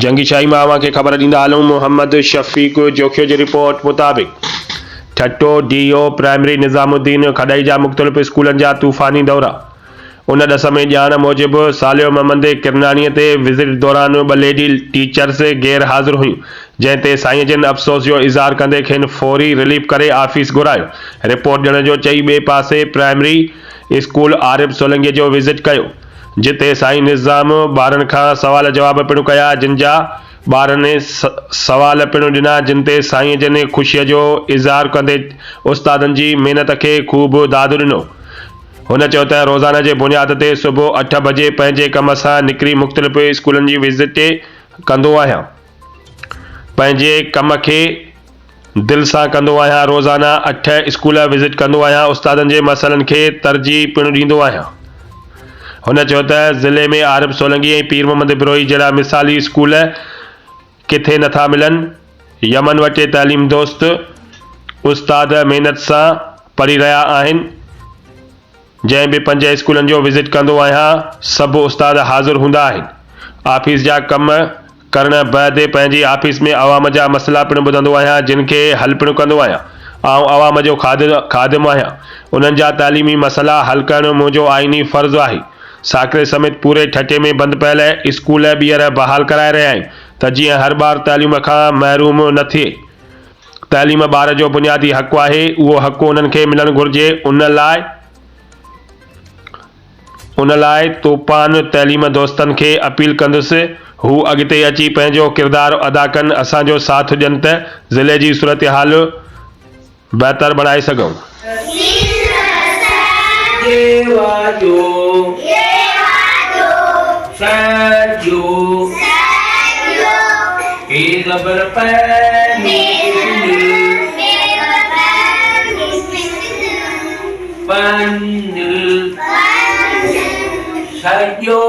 जंगी शाही मावा के खबर ॾींदा हलूं। मोहम्मद शफ़ीक जोखियो जी रिपोर्ट मुताबिक़ ठट्टो डीओ प्राइमरी निज़ामुद्दीन खॾाई जा मुख़्तलिफ़ स्कूलनि जा तूफ़ानी दौरा। उन ॾस में ॼाण मूजिबि सालियो महमद किरनानीअ ते विज़िट दौरान ॿ लेडी टीचर्स गैर हाज़िर हुयूं, जंहिं ते साईं जिन अफ़सोस जो इज़हार कंदे खेनि फौरी रिलीफ करे ऑफिस घुरायो। रिपोर्ट ॾियण जो चई ॿिए पासे प्राइमरी स्कूल आरिफ सोलंकीअ जो विज़िट कयो, जिते साईं निज़ाम ॿारनि खां सवाल जवाब पिणु कया, जिन जा ॿारनि सवाल पिणु ॾिना, जिन ते साईं जिन ख़ुशीअ जो इज़हार कंदे उस्तादनि जी महिनत खे ख़ूब दादु ॾिनो। हुन चयो त रोज़ाना जे बुनियाद ते सुबुह 8 बजे पंहिंजे कम सां निकिरी मुख़्तलिफ़ स्कूलनि जी विज़िट कंदो आहियां। पंहिंजे कम खे दिलि सां कंदो आहियां। रोज़ाना 8 स्कूल विज़िट कंदो आहियां। उस्तादनि जे मसइलनि खे तरजीह पिणु ॾींदो आहियां। हुन चयो त ज़िले में आरिफ सोलंकी ऐं पीर मोहम्मद बिरोही जहिड़ा मिसाली स्कूल किथे नथा मिलनि। यमन वटि तइलीम दोस्त उस्ताद महिनत सां पढ़ी रहिया आहिनि। जंहिं बि 5 स्कूलनि जो विज़िट कंदो आहियां, सभु उस्ताद हाज़िर हूंदा आहिनि। ऑफिस जा कम करण बैदि पंहिंजी ऑफिस में अवाम जा मसइला पिणु ॿुधंदो आहियां, जिन खे हल पिणु कंदो आहियां। आउं अवाम जो ख़ादिम आहियां। उन्हनि जा तइलीमी मसइला हल करणु मुंहिंजो आइनी फ़र्ज़ु आहे। साकिरे समेत पूरे ठठे में बंदि पयल स्कूल ॿीहर बहाल कराए रहिया आहियूं, त जीअं हर ॿार तइलीम खां महरूम न थिए। तइलीम ॿार जो बुनियादी हक़ आहे, उहो हक़ उन्हनि खे मिलणु घुरिजे। उन लाइ तोपान तइलीम दोस्तनि खे अपील कंदुसि, हू अॻिते अची पंहिंजो किरदारु अदा कनि, असांजो साथ ॾियनि त ज़िले जी सूरत-हाल बहितर बणाए सघूं। Sayo